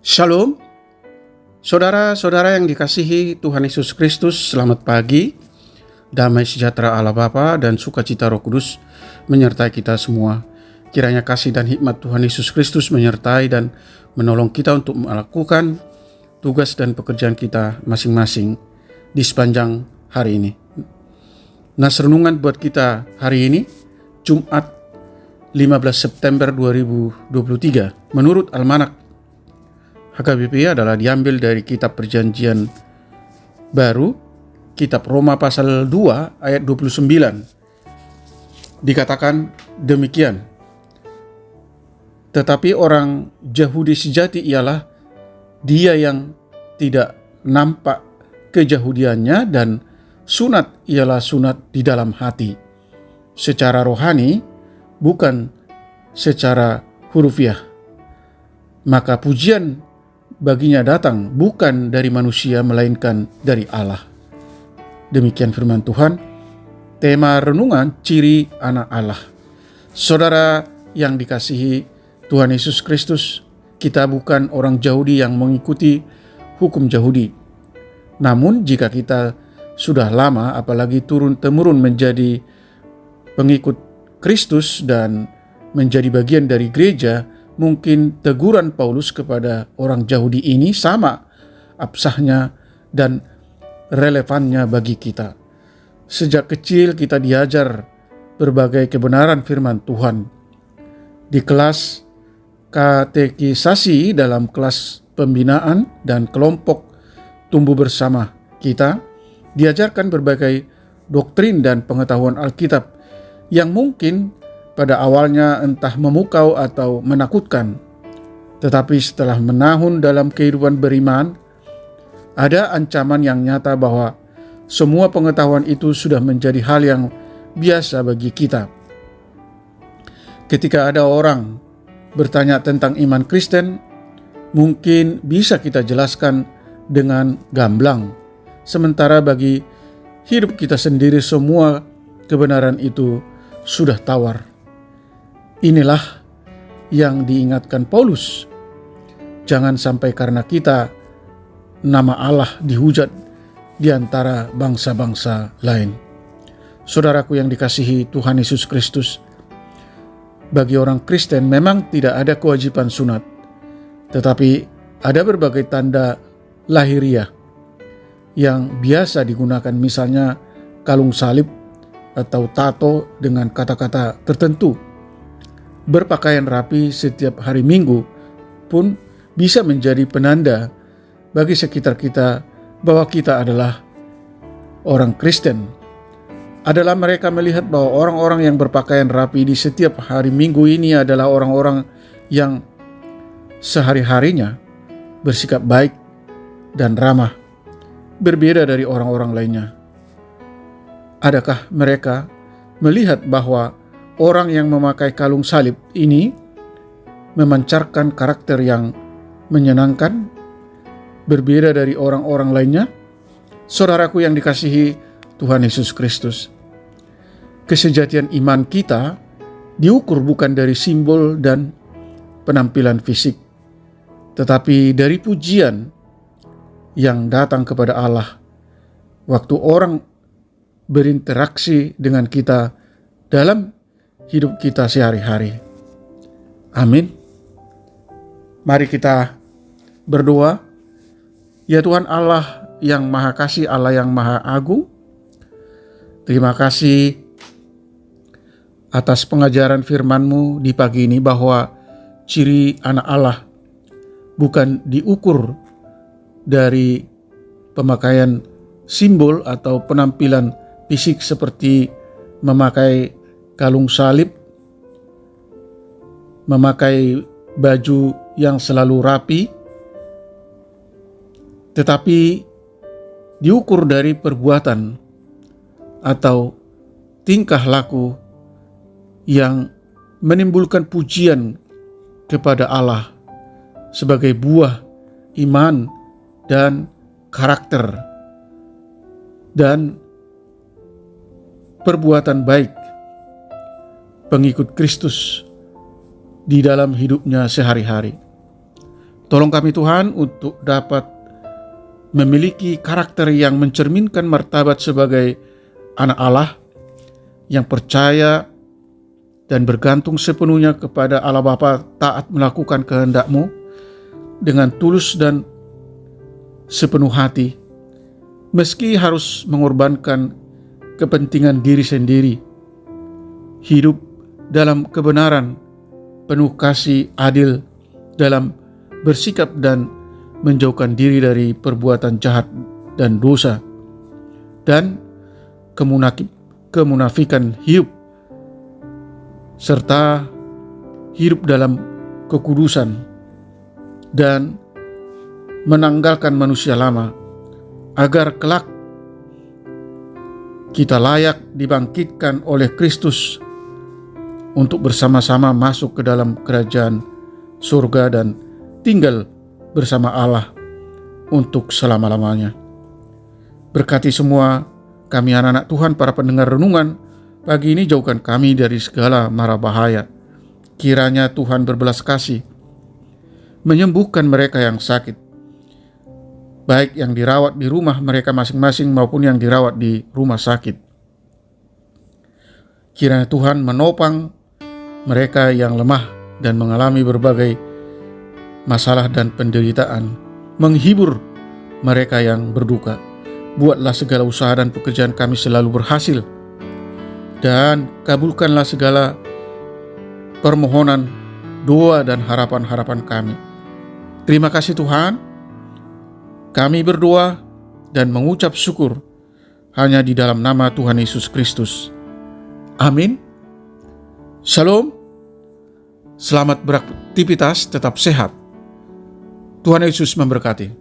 Shalom, saudara-saudara yang dikasihi Tuhan Yesus Kristus, selamat pagi. Damai sejahtera Allah Bapa dan sukacita Roh Kudus menyertai kita semua. Kiranya kasih dan hikmat Tuhan Yesus Kristus menyertai dan menolong kita untuk melakukan tugas dan pekerjaan kita masing-masing di sepanjang hari ini. Nas renungan buat kita hari ini, Jumat 15 September 2023, menurut Almanak HKBP adalah diambil dari kitab Perjanjian Baru, kitab Roma pasal 2 ayat 29. Dikatakan demikian. Tetapi orang Yahudi sejati ialah dia yang tidak nampak keyahudiannya, dan sunat ialah sunat di dalam hati, secara rohani, bukan secara hurufiah. Maka pujian baginya datang bukan dari manusia melainkan dari Allah. Demikian firman Tuhan. Tema renungan, ciri anak Allah. Saudara yang dikasihi Tuhan Yesus Kristus, kita bukan orang Yahudi yang mengikuti hukum Yahudi. Namun jika kita sudah lama, apalagi turun-temurun menjadi pengikut Kristus dan menjadi bagian dari gereja, mungkin teguran Paulus kepada orang Yahudi ini sama absahnya dan relevannya bagi kita. Sejak kecil kita diajar berbagai kebenaran firman Tuhan. Di kelas katekisasi, dalam kelas pembinaan dan kelompok tumbuh bersama, kita diajarkan berbagai doktrin dan pengetahuan Alkitab yang mungkin pada awalnya entah memukau atau menakutkan. Tetapi setelah menahun dalam kehidupan beriman, ada ancaman yang nyata bahwa semua pengetahuan itu sudah menjadi hal yang biasa bagi kita. Ketika ada orang bertanya tentang iman Kristen, mungkin bisa kita jelaskan dengan gamblang. Sementara bagi hidup kita sendiri semua kebenaran itu sudah tawar. Inilah yang diingatkan Paulus. Jangan sampai karena kita nama Allah dihujat di antara bangsa-bangsa lain. Saudaraku yang dikasihi Tuhan Yesus Kristus, bagi orang Kristen memang tidak ada kewajiban sunat, tetapi ada berbagai tanda lahiriah yang biasa digunakan, misalnya kalung salib atau tato dengan kata-kata tertentu. Berpakaian rapi setiap hari Minggu pun bisa menjadi penanda bagi sekitar kita bahwa kita adalah orang Kristen. Adalah mereka melihat bahwa orang-orang yang berpakaian rapi di setiap hari Minggu ini adalah orang-orang yang sehari-harinya bersikap baik dan ramah, berbeda dari orang-orang lainnya. Adakah mereka melihat bahwa orang yang memakai kalung salib ini memancarkan karakter yang menyenangkan, berbeda dari orang-orang lainnya? Saudaraku yang dikasihi Tuhan Yesus Kristus, kesejatian iman kita diukur bukan dari simbol dan penampilan fisik, tetapi dari pujian yang datang kepada Allah waktu orang berinteraksi dengan kita dalam hidup kita sehari-hari. Amin. Mari kita berdoa. Ya Tuhan Allah yang Maha Kasih, Allah yang Maha Agung, terima kasih atas pengajaran firman-Mu di pagi ini bahwa ciri anak Allah bukan diukur dari pemakaian simbol atau penampilan fisik seperti memakai kalung salib, memakai baju yang selalu rapi, tetapi diukur dari perbuatan atau tingkah laku yang menimbulkan pujian kepada Allah sebagai buah iman dan karakter dan perbuatan baik pengikut Kristus di dalam hidupnya sehari-hari. Tolong kami Tuhan untuk dapat memiliki karakter yang mencerminkan martabat sebagai anak Allah yang percaya dan bergantung sepenuhnya kepada Allah Bapa, taat melakukan kehendak-Mu dengan tulus dan sepenuh hati, meski harus mengorbankan kepentingan diri sendiri, hidup dalam kebenaran, penuh kasih adil dalam bersikap dan menjauhkan diri dari perbuatan jahat dan dosa, dan kemunafikan hidup, serta hidup dalam kekudusan dan menanggalkan manusia lama, agar kelak kita layak dibangkitkan oleh Kristus untuk bersama-sama masuk ke dalam kerajaan surga dan tinggal bersama Allah untuk selama-lamanya. Berkati semua kami anak-anak Tuhan, para pendengar renungan pagi ini. Jauhkan kami dari segala mara bahaya. Kiranya Tuhan berbelas kasih menyembuhkan mereka yang sakit, baik yang dirawat di rumah mereka masing-masing maupun yang dirawat di rumah sakit. Kiranya Tuhan menopang mereka yang lemah dan mengalami berbagai masalah dan penderitaan, menghibur mereka yang berduka. Buatlah segala usaha dan pekerjaan kami selalu berhasil, dan kabulkanlah segala permohonan, doa dan harapan-harapan kami. Terima kasih Tuhan. Kami berdoa dan mengucap syukur hanya di dalam nama Tuhan Yesus Kristus. Amin. Shalom. Selamat beraktivitas, tetap sehat. Tuhan Yesus memberkati.